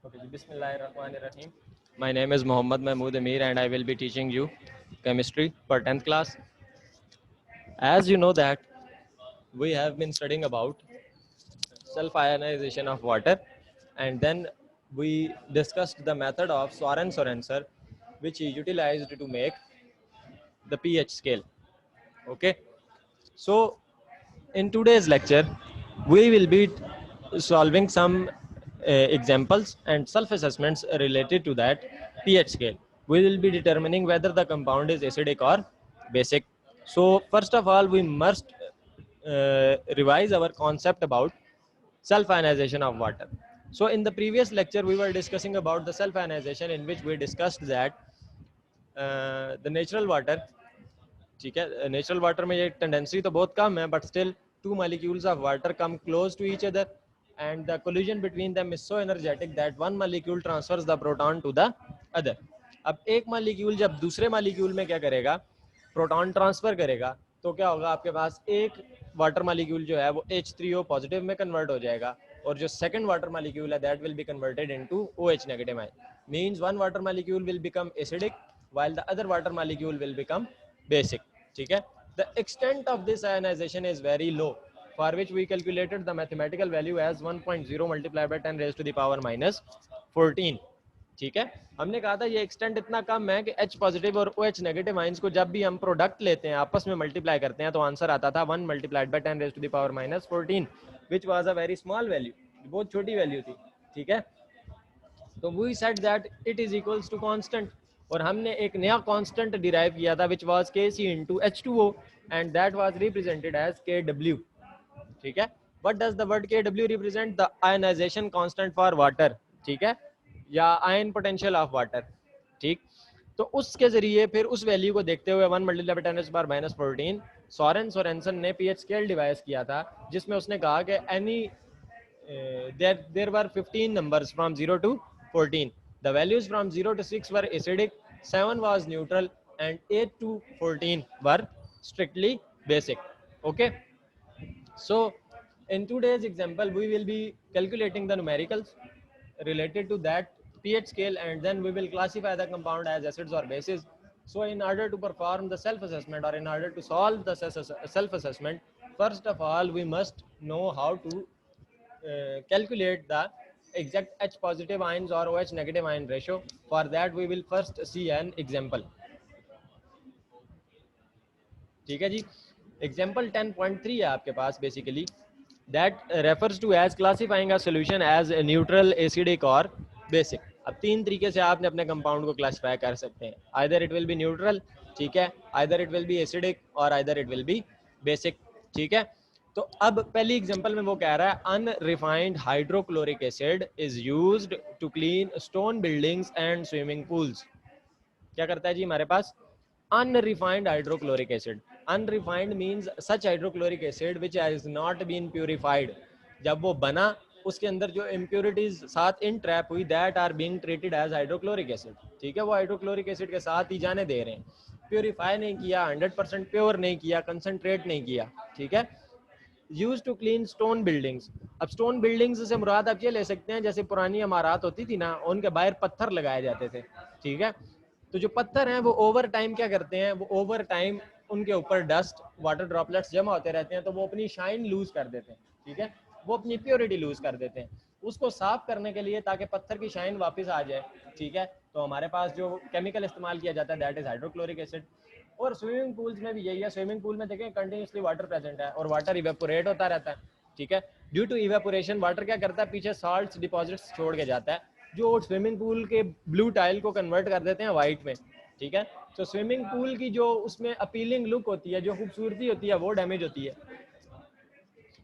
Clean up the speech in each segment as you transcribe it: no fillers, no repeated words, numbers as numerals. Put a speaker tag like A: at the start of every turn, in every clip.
A: Okay, Bismillahirrahmanirrahim. My name is Mohammad Mahmood Amir and I will be teaching you chemistry for 10th class. As you know that we have been studying about self-ionization of water, and then we discussed the method of Soren-Sorenser which is utilized to make the pH scale. Okay, so in today's lecture we will be solving some examples and self-assessments related to that pH scale. We will be determining whether the compound is acidic or basic. So first of all we must revise our concept about self-ionization of water. So in the previous lecture we were discussing about the self-ionization, in which we discussed that the natural water, ठीक है, natural water में ये tendency तो बहुत कम है, but still two molecules of water come close to each other and the collision between them is so energetic that one molecule transfers the proton to the other. अब एक molecule जब दूसरे molecule में क्या करेगा, प्रोटॉन ट्रांसफर करेगा, तो क्या होगा, आपके पास एक वाटर मॉलिक्यूल जो है वो H3O पॉजिटिव में कन्वर्ट हो जाएगा और जो सेकंड वाटर मॉलिक्यूल है that will be converted into OH negative ion. Means one water molecule will become acidic while the other water molecule will become basic. ठीक है. The extent of this ionization is very low, for which we calculated the mathematical value as 1.0 multiplied by 10 raised to the power minus 14. ठीक है. हमने कहा था ये extent इतना कम है कि H पॉजिटिव और OH नेगेटिव आइंस को जब भी हम प्रोडक्ट लेते हैं, आपस में मल्टीप्लाई करते हैं, तो आंसर आता था 1 multiplied by 10 raise to the power minus 14, which was a very small value, बहुत छोटी वैल्यू थी. ठीक है. तो we said that it is equals to constant, और हमने एक नया कांस्टेंट डिराइव किया था which was Kc into H2O and that was represented as Kw. ठीक है. What does the word Kw represent? The ionisation constant for water. ठीक है, या आयन पोटेंशियल ऑफ वाटर. ठीक. तो उसके जरिए फिर उस वैल्यू को देखते हुए 1 multiply by 10 to the power minus 14 सोरेनसन ने पीएच स्केल डिवाइस किया था, जिसमें उसने कहा कि any there were 15 numbers from 0 to 14. The values from 0 to 6 were acidic, 7 was neutral, and 8 to 14 were strictly basic. Okay. So in today's example we will be calculating the numericals related to that pH scale, and then we will classify the compound as acids or bases. So in order to perform the self-assessment, or in order to solve the self-assessment, first of all we must know how to calculate the exact H positive ions or OH negative ion ratio. For that we will first see an example. ठीक है जी. Example 10.3 है आपके पास, basically that refers to as classifying a solution as neutral, acidic और basic. अब तीन तरीके से आपने अपने कंपाउंड को क्लासिफाई कर सकते हैं. Either it will be neutral, ठीक है, either it will be acidic, और either it will be basic. ठीक है. तो अब पहली एग्जांपल में वो कह रहा है unrefined hydrochloric acid is used to clean stone buildings and swimming pools. क्या करता है जी हमारे पास? unrefined hydrochloric acid. Unrefined means such hydrochloric acid which has not been purified. जब वो बना उसके अंदर जो impurities साथ इन ट्रैप हुई, that are being treated as hydrochloric acid. ठीक है, वो हाइड्रोक्लोरिक एसिड के साथ ही जाने दे रहे हैं. प्योरीफाई नहीं किया, 100% प्योर नहीं किया, कंसनट्रेट नहीं किया. ठीक है. Use to clean stone buildings. अब स्टोन बिल्डिंग्स से मुराद आप ये ले सकते हैं जैसे पुरानी इमारत होती थी ना, उनके बाहर पत्थर लगाए जाते थे. ठीक है. तो जो पत्थर हैं वो ओवर टाइम क्या करते हैं, वो ओवर टाइम उनके ऊपर डस्ट, वाटर ड्रॉपलेट्स जमा होते रहते हैं, तो वो अपनी शाइन लूज कर देते हैं. ठीक है, वो अपनी प्योरिटी लूज कर देते हैं. उसको साफ करने के लिए, ताकि पत्थर की शाइन वापस आ जाए, ठीक है, तो हमारे पास जो केमिकल इस्तेमाल किया जाता है दैट इज हाइड्रोक्लोरिक एसिड. और स्विमिंग पूल्स में भी यही है. स्विमिंग पूल में देखें कंटिन्यूसली वाटर प्रेजेंट है और वाटर इवेपोरेट होता रहता है. ठीक है. ड्यू टू इवेपोरेशन वाटर क्या करता है, पीछे सॉल्ट्स डिपॉजिट्स छोड़ के जाता है, जो स्विमिंग पूल के ब्लू टाइल को कन्वर्ट कर देते हैं वाइट में. ठीक है. तो स्विमिंग पूल की जो उसमें अपीलिंग लुक होती है, जो खूबसूरती होती है, वो डैमेज होती है.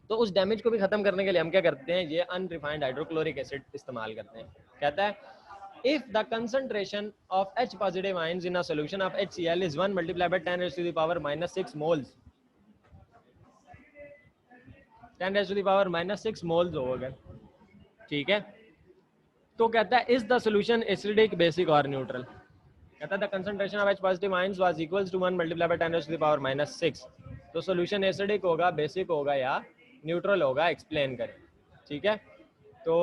A: तो उस डैमेज को भी खत्म करने के लिए हम क्या करते हैं, ये अनरिफाइंड हाइड्रोक्लोरिक एसिड इस्तेमाल करते हैं. कहता है if the concentration of H positive ions in a solution of HCl is 1 multiplied by 10 raised to the power minus 6 moles, 10 raised to the power minus 6 moles होगा. ठीक है. तो कहता है is the solution acidic, basic और neutral. कहता है the concentration of H positive ions was equals to 1 multiplied by 10 raised to the power minus 6. तो solution acidic होगा, basic होगा या neutral होगा, explain करें. ठीक है. तो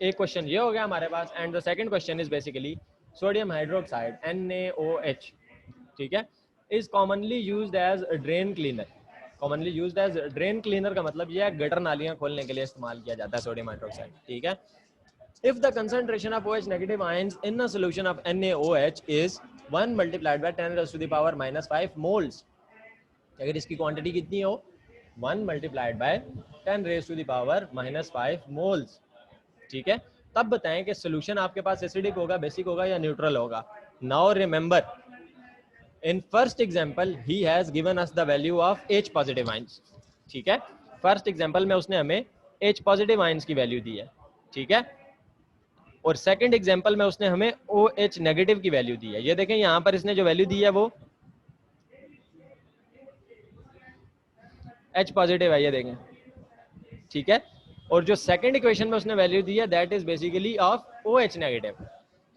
A: एक क्वेश्चन ये हो गया हमारे पास, and the second question is basically sodium hydroxide NaOH, ठीक है, is commonly used as drain cleaner. Commonly used as drain cleaner का मतलब ये है गटर नालियां खोलने के लिए इस्तेमाल किया जाता है सोडियम हाइड्रोक्साइड, ठीक है। If the concentration of OH negative ions in a solution of NaOH is 1 multiplied by 10 raised to the power minus 5 moles, अगर इसकी क्वांटिटी कितनी हो 1 multiplied by 10 raised to the power minus 5 moles, ठीक है, तब बताएं कि सोल्यूशन आपके पास एसिडिक होगा, बेसिक होगा या न्यूट्रल होगा। Now remember, in first example he has given us the value of H positive ions, ठीक है। फर्स्ट एग्जांपल में उसने हमें H पॉजिटिव आयंस की वैल्यू दी है, ठीक है, और सेकंड एग्जांपल में उसने हमें OH नेगेटिव की वैल्यू दी है। ये देखें यहाँ पर इसने जो वैल्यू दी है वो H पॉजिटिव है, ये देखें, ठीक है, और जो सेकंड इक्वेशन में उसने वैल्यू दी है that is basically of OH negative.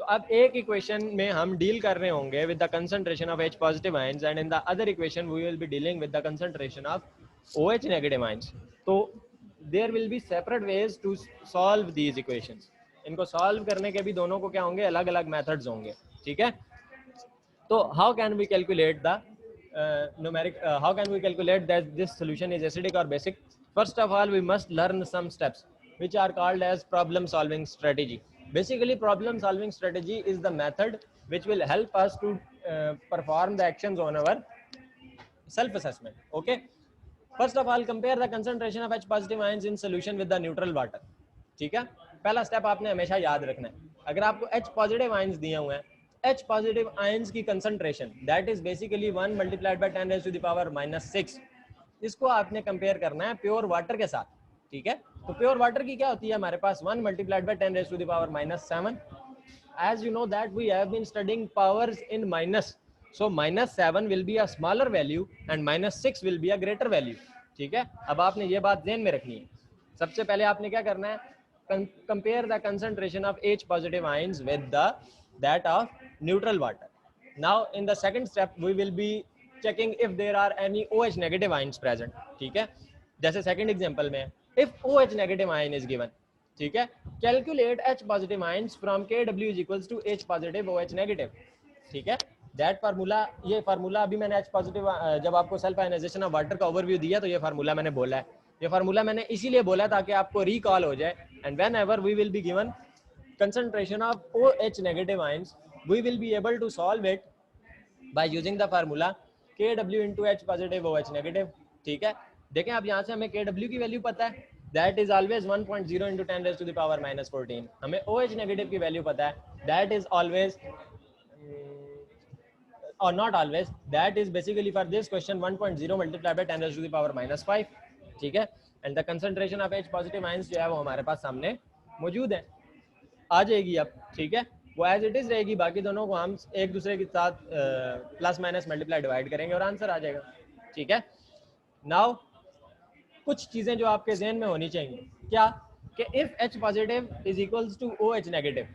A: तो अब एक इक्वेशन में हम डील कर रहे होंगे with the concentration of H positive ions and in the other equation we will be dealing with the concentration of OH negative ions. तो there will be separate ways to solve these equations. इनको solve करने के भी दोनों को क्या होंगे, अलग अलग मेथड्स होंगे, ठीक है। तो how can we calculate the numeric how can we calculate that this solution is acidic or basic? First of all, we must learn some steps which are called as problem solving strategy. Basically, problem solving strategy is the method which will help us to perform the actions on our self assessment. Okay, first of all, compare the concentration of H positive ions in solution with the neutral water, ठीक है। पहला step आपने हमेशा याद रखना है, अगर आपको H पॉजिटिव आयंस दिए हुए हैं, H पॉजिटिव आयंस की concentration that is basically 1 multiplied by 10 raise to the power -6, इसको आपने कंपेयर करना है प्योर वाटर के साथ, ठीक है। तो प्योर वाटर की क्या होती है हमारे पास 1 multiplied by 10 raise to the power -7। As you know that we have been studying powers in minus, so -7 will be a smaller value and -6 will be a greater value, ठीक है। अब आपने ये बात ध्यान में रखनी है। सबसे पहले आपने क्या करना है, compare the concentration of H positive ions with the that of neutral water. Now in the second step we will be checking if there are any OH negative ions present, ठीक है। जैसे second example में if OH negative ion is given, ठीक है, calculate H positive ions from Kw is equals to H positive OH negative, ठीक है। That formula, ये formula अभी मैंने H पॉजिटिव जब आपको सेल्फ आयनाइजेशन ऑफ वाटर का ओवरव्यू दिया तो ये फार्मूला मैंने बोला है। ये फार्मूला मैंने इसीलिए बोला ताकि आपको रिकॉल हो जाए, and whenever we will be given concentration of OH negative ions we will be able to solve it by using the formula Kw into H positive OH negative, ठीक है। देखें आप यहाँ से हमें Kw की वैल्यू पता है, that is always 1.0 into 10 raised to the power -14। हमें OH negative की वैल्यू पता है, that is always or not always, that is basically for this question 1.0 multiplied by 10 raised to the power -5, ठीक है। And the concentration of H positive ions जो है वो हमारे पास सामने मौजूद है, आ जाएगी अब, ठीक है, वो एज इट इज रहेगी। बाकी दोनों को हम एक दूसरे के साथ प्लस माइनस मल्टीप्लाई डिवाइड करेंगे और आंसर आ जाएगा, ठीक है। नाउ कुछ चीजें जो आपके जहन में होनी चाहिए, क्या कि if H positive is equals to OH negative,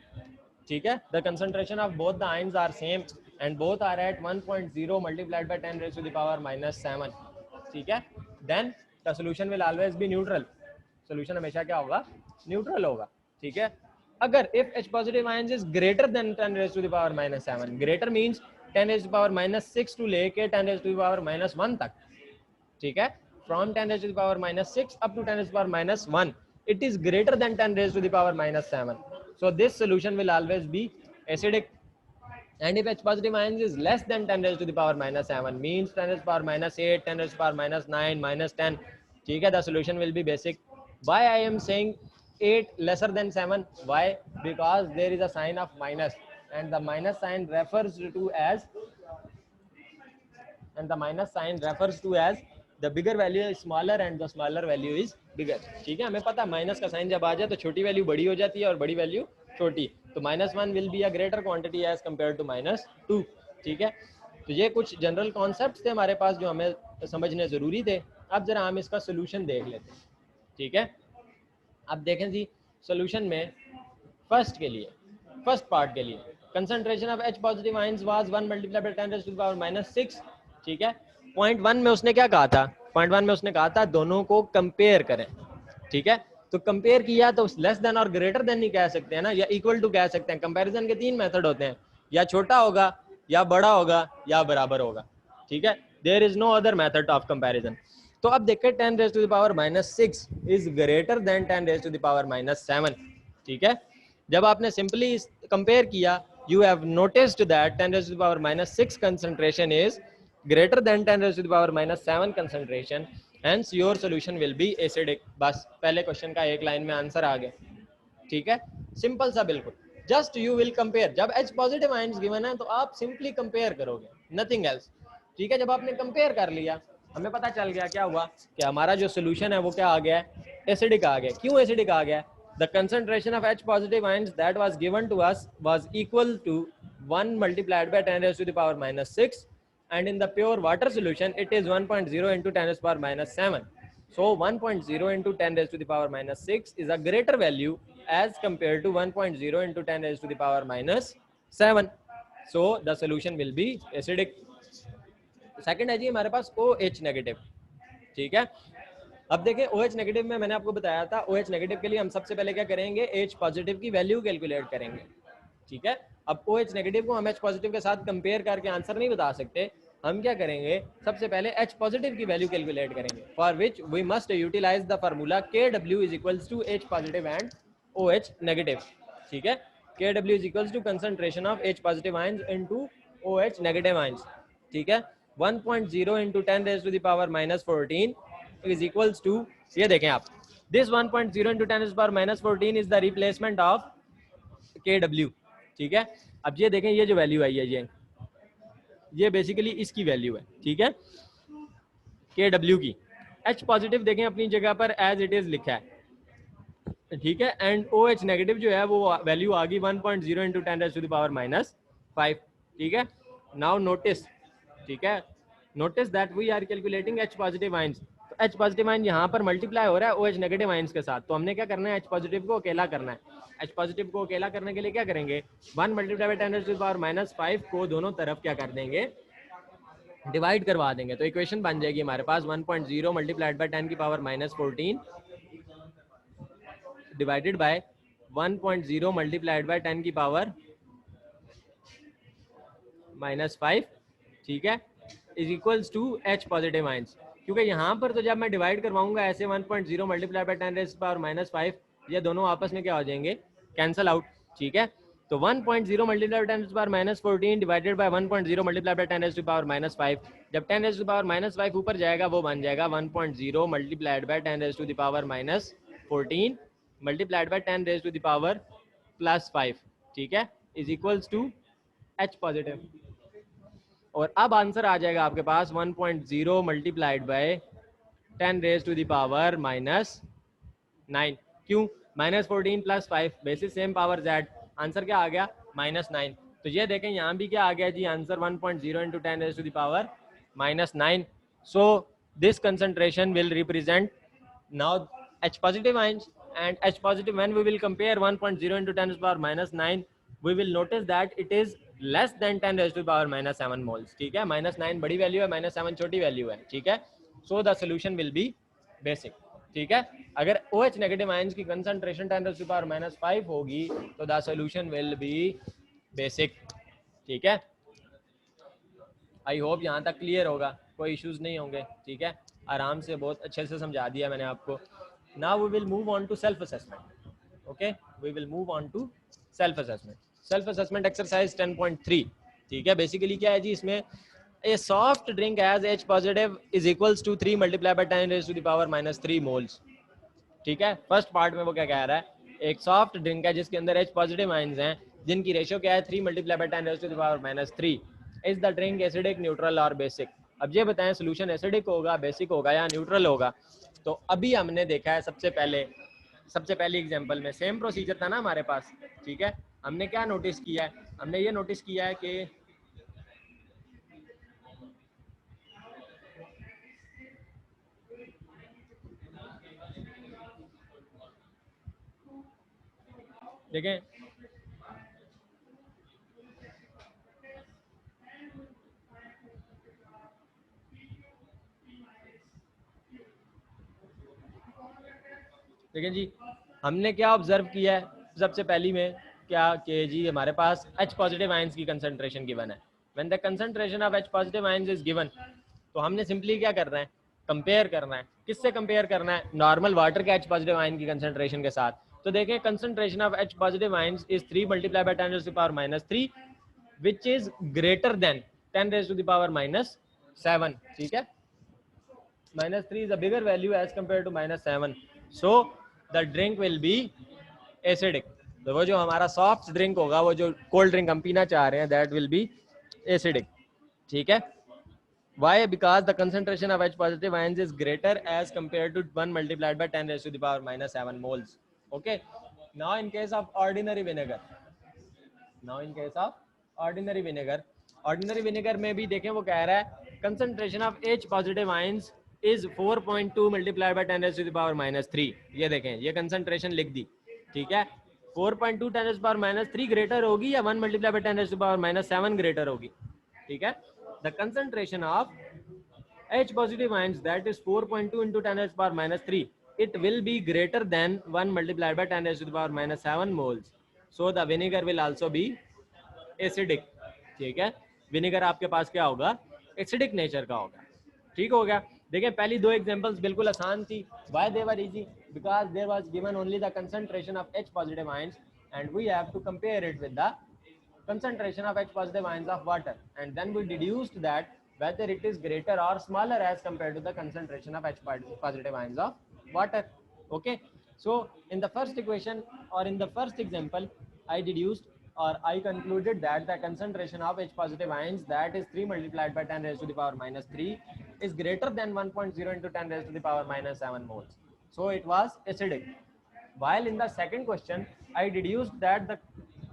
A: ठीक है, the concentration of both the ions are same and both are at 1.0 multiplied by 10 raise to the power -7, ठीक है, then the solution will always be neutral. Solution हमेशा क्या होगा, neutral होगा, ठीक है। अगर if H positive ions is greater than 10 raise to the power -7, greater means 10 raise to the power -6 to लेके 10 रेज़ टू द पावर -1 तक, ठीक है, from 10 raise to the power -6 up to 10 raise to the power -1, it is greater than 10 raise to the power -7, so this solution will always be acidic. And if H positive ions is less than 10 raised to the power -7 means 10 raised to the power -8, 10 raised to the power -9, -10, ठीक है, the solution will be basic. Why I am saying 8 lesser than 7? Why? Because there is a sign of minus, and the minus sign refers to as the bigger value is smaller and the smaller value is bigger, ठीक है। हमें पता है minus का sign जब आ जाए तो छोटी वैल्यू बड़ी हो जाती है और बड़ी वैल्यू छोटी, तो -1 will be a greater quantity as compare to -2, ठीक है। तो ये कुछ जनरल कॉन्सेप्ट्स थे हमारे पास जो हमें समझने ज़रूरी थे। अब जरा हम इसका सोल्यूशन देख लेते हैं, ठीक है। अब देखें जी, सोल्यूशन में फर्स्ट पार्ट के लिए concentration of H positive ions was 1 multiplied by 10 raise to the power -6, ठीक है। पॉइंट 1 में उसने क्या कहा था, पॉइंट 1 में उसने कहा था दोनों को कंपेयर करें, ठीक है। तो कंपेयर किया तो लेस देन और ग्रेटर देन नहीं कह सकते हैं ना, या इक्वल टू कह सकते हैं। कंपैरिजन के 3 मेथड होते हैं, या छोटा होगा, या बड़ा होगा, या बराबर होगा, ठीक है। There is no other method of comparison. तो अब देखिए 10 raise to the power -6 is greater than 10 raise to the power -7, ठीक है। जब आपने सिंपली कंपेयर किया, you have noticed that 10 raised to the power -6 concentration is greater than 10 raised to the power -7 concentration, hence your solution will be acidic। बस पहले question का एक line में आंसर आ गया, ठीक है, सिंपल सा बिल्कुल। जस्ट यू विल कंपेयर, जब H पॉजिटिव आयंस गिवन है तो आप सिंपली कंपेयर करोगे, नथिंग एल्स, ठीक है। जब आपने कंपेयर कर लिया, हमें पता चल गया क्या हुआ कि हमारा जो सोल्यूशन है वो क्या आ गया है, एसिडिक आ गया। क्यों एसिडिक आ गया? The concentration of H positive ions that was given to us was equal to 1 multiplied by 10 raised to the power -6, and in the pure water solution it is 1.0 into 10 raised to the power -7. So 1.0 into 10 raised to the power -6 is a greater value as compared to 1.0 into 10 raised to the power -7. So the solution will be acidic. Second है जी हमारे पास OH negative, ठीक है। अब देखें OH negative में मैंने आपको बताया था, OH नेगेटिव के लिए हम सबसे पहले क्या करेंगे, H पॉजिटिव की वैल्यू कैलकुलेट करेंगे, ठीक है। अब OH नेगेटिव को हम H पॉजिटिव के साथ कंपेयर करके आंसर नहीं बता सकते, हम क्या करेंगे, सबसे पहले H पॉजिटिव की वैल्यू कैलकुलेट करेंगे, for which we must utilise the formula KW is equals to H positive and OH negative, ठीक है। KW is equals to concentration of H positive ions into OH negative ions, ठीक है। 1.0 into 10 raised to the power -14 is equals to, ये देखें आप, this 1.0 into 10 raised to the power -14 is the replacement of KW, ठीक है। अब ये देखें, ये जो वैल्यू आई है, ये बेसिकली इसकी वैल्यू है, ठीक है, KW की। H पॉजिटिव देखें अपनी जगह पर एज इट इज लिखा है, ठीक है, एंड OH नेगेटिव जो है वो वैल्यू आ गई 1.0 into 10 raised to the power -5, ठीक है। नाउ नोटिस, ठीक है, notice that we are calculating H positive ions. तो H पॉजिटिव आयन यहाँ पर मल्टीप्लाई हो रहा है OH नेगेटिव आयंस के साथ, तो हमने क्या करना है, H पॉजिटिव को अकेला करना है। H पॉजिटिव को अकेला करने के लिए क्या करेंगे, 1 multiply by 10 to the power -5 को दोनों तरफ क्या कर देंगे, डिवाइड करवा देंगे। तो इक्वेशन बन जाएगी हमारे पास 1.0 मल्टीप्लाइड बाय 10 की power -14 divided by 1.0 multiplied by 10 की पावर -5, ठीक है, is equals to H positive ions. क्योंकि यहाँ पर तो जब मैं डिवाइड करवाऊंगा ऐसे 1.0 मल्टीप्लाई बाय 10 रेज़ पावर -5, ये दोनों आपस में क्या हो जाएंगे, कैंसल आउट, ठीक है। तो 1.0 multiply by 10 raise power -14 divided by 1.0 multiply by 10 raise power -5, जब 10 रेज़ पावर -5 ऊपर जाएगा वो बन जाएगा 1.0 multiplied by 10 raise power -14 multiplied by 10 raise power +5, ठीक है, is equals to H positive. और अब आंसर आ जाएगा आपके पास 1.0 multiplied by 10 raise to the power -9। क्यों, -14 +5 basis same power z, answer क्या आ गया, -9। तो ये देखें यहाँ भी क्या आ गया जी, answer 1.0 into 10 raise to the power -9। So this concentration will represent now H positive ions, and H positive, when we will compare 1.0 into 10 to the power -9, we will notice that it is less than 10 raised to the power -7 moles, ठीक है। -9 बड़ी value है, -7 छोटी value है, ठीक है। So the solution will be basic, ठीक है। अगर OH नेगेटिव आयंस की concentration 10 raised to the power -5 होगी तो the solution will be basic, ठीक है। आई होप यहाँ तक क्लियर होगा, कोई इश्यूज नहीं होंगे, ठीक है। आराम से बहुत अच्छे से समझा दिया मैंने आपको। Now we will move on to self assessment. Okay, we will move on to self assessment. Self assessment exercise 10.3, ठीक है। बेसिकली क्या है जी इसमें, a soft drink has H positive is equals to 3 multiplied by 10 raised to the power -3 moles, ठीक है। First part में वो क्या कह रहा है, एक सॉफ्ट ड्रिंक है जिसके अंदर H पॉजिटिव आयंस हैं जिनकी रेशियो क्या है 3 multiply by 10 raise to the power -3। Is the drink acidic, neutral और बेसिक। अब ये बताएं सोल्यूशन एसिडिक होगा, बेसिक होगा या न्यूट्रल होगा। तो अभी हमने देखा है सबसे पहली एग्जांपल में सेम प्रोसीजर था ना हमारे पास, ठीक है। हमने क्या नोटिस किया है, हमने ये नोटिस किया है कि देखें ठीक है जी। हमने क्या ऑब्जर्व किया है सबसे पहली में, क्या कि जी हमारे पास H पॉजिटिव आयंस की कंसंट्रेशन गिवन है। When the concentration of H positive ions is given, तो हमने सिंपली क्या करना है, कंपेयर करना है। किससे कंपेयर करना है? नॉर्मल वाटर के H पॉजिटिव आयन की कंसंट्रेशन के साथ। तो देखें concentration of H positive ions is 3 multiply by 10 to the power -3 which is greater than 10 raised to the power -7. ठीक है, -3 is a bigger value as compared to -7, so the drink will be acidic. तो वो जो हमारा soft drink होगा, वो जो cold drink हम पीना चाह रहे हैं, that will be acidic. ठीक है, why? Because the concentration of H positive ions is greater as compared to 1 multiplied by 10 raised to the power -7 moles. Okay, now in case of ordinary vinegar, ordinary vinegar में भी देखें वो कह रहा है concentration of H positive ions is 4.2 multiplied by 10 raised to the power -3. ये देखें, ये concentration लिख दी, ठीक है। 4.2 10 raised to the power -3 greater होगी या 1 multiplied by 10 raised to the power -7 greater होगी, ठीक है। The concentration of H positive ions, that is 4.2 into 10 raised to the power -3, it will be greater than 1 multiplied by 10 raised to the power -7 moles. So the vinegar will also be acidic. ठीक है, vinegar आपके पास क्या होगा? Acidic nature का होगा। ठीक हो गया। देखिए पहली दो एग्जांपल्स बिल्कुल आसान थी। Why they were easy? Because there was given only the concentration of H positive ions and we have to compare it with the concentration of H positive ions of water, and then we deduced that whether it is greater or smaller as compared to the concentration of H positive ions of water. Okay, so in the first equation or in the first example, I deduced or I concluded that the concentration of H positive ions, that is 3 multiplied by 10 raised to the power -3, is greater than 1.0 into 10 raised to the power -7 moles. So it was acidic. While in the second question, I deduced that the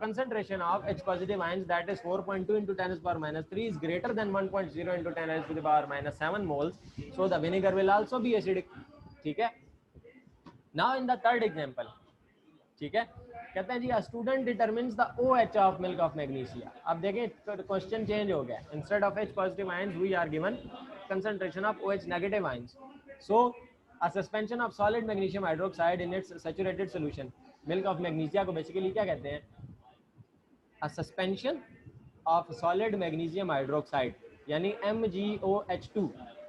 A: concentration of H positive ions, that is 4.2 into 10 to the power -3, is greater than 1.0 into 10 raised to the power -7 moles. So the vinegar will also be acidic. ठीक है। Now in the third example, ठीक है, कहते हैं जी a student determines the OH of milk of magnesia. अब देखें question change हो गया। Instead of H positive ions, we are given concentration of OH negative ions. So a suspension of solid magnesium hydroxide in its saturated solution. Milk of magnesia को basically क्या कहते हैं? A suspension of solid magnesium hydroxide, यानी MgOH2।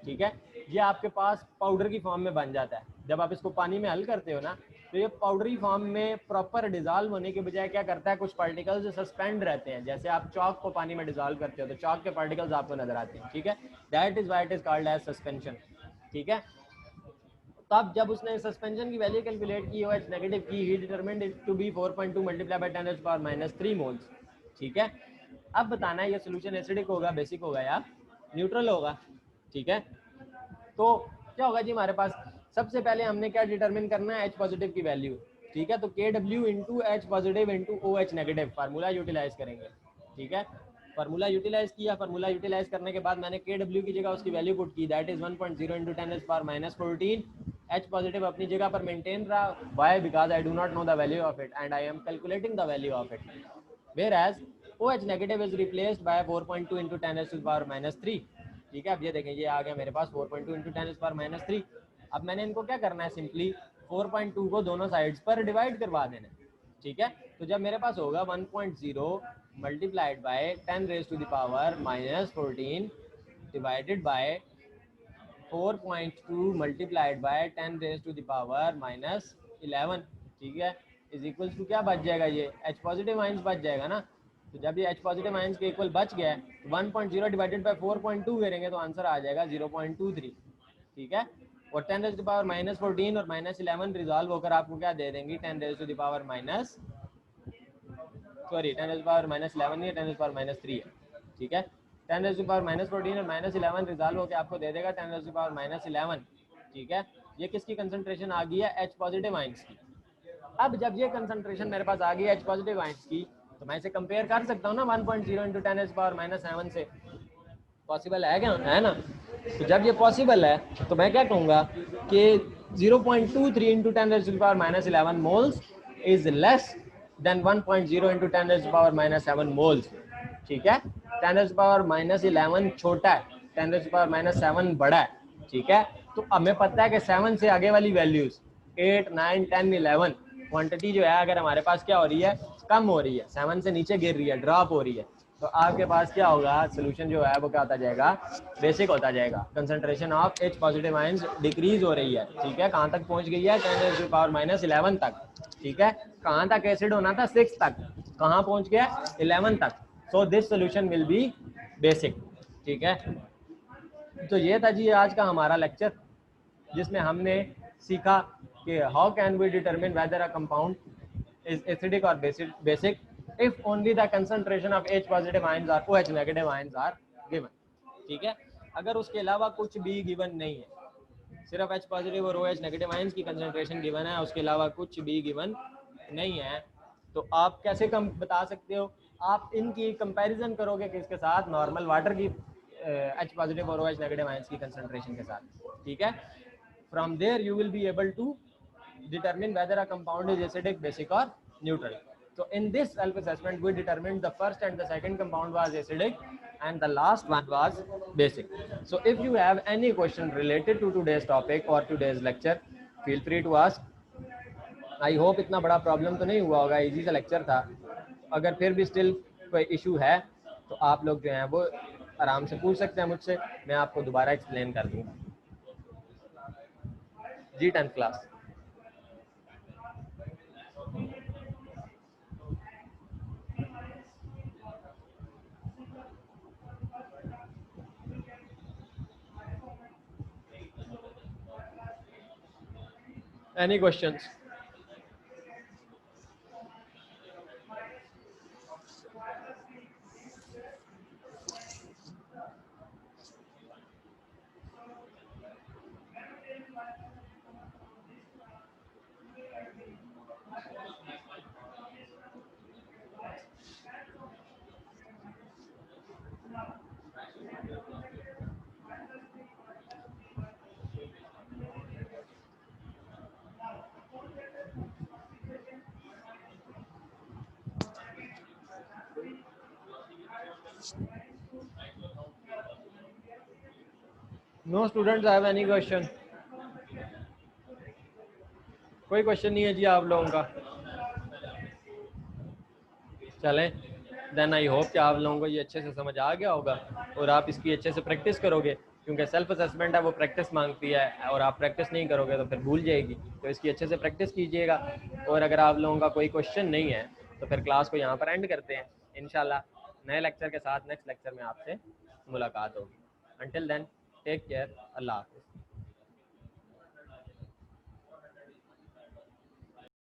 A: ठीक है, ये आपके पास powder की फॉर्म में बन जाता है। जब आप इसको पानी में हल करते हो ना, तो ये पाउडरी फॉर्म में प्रॉपर डिजॉल्व होने के बजाय क्या करता है, कुछ पार्टिकल्स जो सस्पेंड रहते हैं। जैसे आप चॉक को पानी में डिजॉल्व करते हो तो चॉक के पार्टिकल्स आपको नजर आते हैं। ठीक है, that is why it is called as suspension. ठीक है, तब जब उसने सस्पेंशन की वैल्यू कैलकुलेट की OH नेगेटिव की, he determined it to be 4.2 multiply by 10 to the power -3 moles. ठीक है, अब बताना है ये सोल्यूशन एसिडिक होगा, बेसिक होगा या न्यूट्रल होगा। ठीक है, तो क्या होगा जी हमारे पास? सबसे पहले हमने क्या डिटरमिन करना है? H पॉजिटिव की वैल्यू। ठीक है, तो KW into H positive into OH negative formula utilise करेंगे। ठीक है, फार्मूला यूटिलाइज किया। फार्मूला यूटिलाइज करने के बाद मैंने KW की जगह उसकी वैल्यू पुट की, that is 1.0 into 10 to the power -14। H positive अपनी जगह पर मेंटेन रहा। Why? Because I do not know the value of it and I am calculating the value of it. Whereas OH negative is replaced by 4.2 into 10 to the power -3। ठीक है, अब ये देखें, ये आ गया मेरे पास 4.2 into 10 to the power -3। अब मैंने इनको क्या करना है, सिंपली 4.2 को दोनों साइड्स पर डिवाइड करवा देना है। ठीक है, तो जब मेरे पास होगा 1.0 multiplied by 10 raise to the power -14 divided by 4.2 multiplied by 10 raise to the power -11। ठीक है, इज इक्वल टू क्या बच जाएगा? ये H पॉजिटिव आयंस बच जाएगा ना। तो जब ये H पॉजिटिव आयंस के इक्वल बच गया है, 1.0 डिवाइडेड बाय 4.2 करेंगे तो आंसर आ जाएगा 0.23। ठीक है, और 10 रेज टू द पावर -14 और -11 रिजॉल्व होकर आपको क्या दे देंगी? 10 raise to the power -10 raise to the power -11 नहीं, 10 रेज टू द पावर -3 है। ठीक है, 10 रेज टू द पावर -14 और -11 रिजॉल्व होकर आपको दे देगा 10 रेज टू द पावर -11। ठीक है, ये किसकी कंसंट्रेशन आ गई है? H पॉजिटिव आयंस की। अब जब ये कंसंट्रेशन मेरे पास आ गई H पॉजिटिव आयंस की, तो मैं इसे कंपेयर कर सकता हूँ ना 1.0 इंटू 10 टू द पावर -7 से। पॉसिबल है क्या? है ना। तो जब ये पॉसिबल है तो मैं क्या कहूँगा कि 0.23 into 10 to the power -11 moles is less than 1.0 into 10 to the power -7 moles. ठीक है, 10 टू द पावर -11 छोटा है, 10 टू द पावर -7 बड़ा है। ठीक है, तो हमें पता है कि 7 से आगे वाली वैल्यूज 8, 9, 10, 11 क्वांटिटी जो है अगर हमारे पास क्या हो रही है, कम हो रही है, 7 से नीचे गिर रही है, ड्रॉप हो रही है, तो आपके पास क्या होगा, सोल्यूशन जो है वो क्या होता जाएगा, बेसिक होता जाएगा। Concentration of H positive ions decrease हो रही है, ठीक है, कहाँ तक पहुंच गई है, 10⁻⁻11 तक, ठीक है। कहाँ तक एसिड होना था, 6 तक, कहाँ पहुंच गया, 11 तक। So this solution will be basic, ठीक है। तो ये था जी आज का हमारा लेक्चर, जिसमें हमने सीखा कि how can we determine whether a compound is acidic और basic if only the concentration of H positive ions or OH negative ions are given, ठीक है। अगर उसके अलावा कुछ भी गिवन नहीं है, सिर्फ H पॉजिटिव और OH नेगेटिव आयंस की कंसंट्रेशन गिवन है, उसके अलावा कुछ भी गिवन नहीं है, तो आप कैसे कम बता सकते हो, आप इनकी कंपैरिजन करोगे किसके साथ, नॉर्मल वाटर की H पॉजिटिव और OH नेगेटिव आयंस की कंसंट्रेशन के साथ, ठीक है। From there you will be able to determine whether a compound is acidic, basic or neutral. So in this self-assessment, we determined the first and the second compound was acidic and the last one was basic. So if you have any question related to today's topic or today's lecture, feel free to ask. I hope इतना बड़ा problem तो नहीं हुआ होगा, easy सा lecture था। अगर फिर भी स्टिल कोई इशू है तो आप लोग जो हैं वो आराम से पूछ सकते हैं मुझसे, मैं आपको दोबारा एक्सप्लेन कर दूँगा जी। 10th class. Any questions? No students have any question? कोई क्वेश्चन नहीं है जी आप लोगों का? चलें, देन आई होप कि आप लोगों को ये अच्छे से समझ आ गया होगा और आप इसकी अच्छे से प्रैक्टिस करोगे, क्योंकि सेल्फ असेसमेंट है वो प्रैक्टिस मांगती है और आप प्रैक्टिस नहीं करोगे तो फिर भूल जाएगी। तो इसकी अच्छे से प्रैक्टिस कीजिएगा, और अगर आप लोगों का कोई क्वेश्चन नहीं है तो फिर क्लास को यहाँ पर एंड करते हैं। इंशाल्लाह नए लेक्चर के साथ नेक्स्ट लेक्चर में आपसे मुलाकात होगी। अंटिल देन टेक केयर, अल्लाह हाफ़िज़।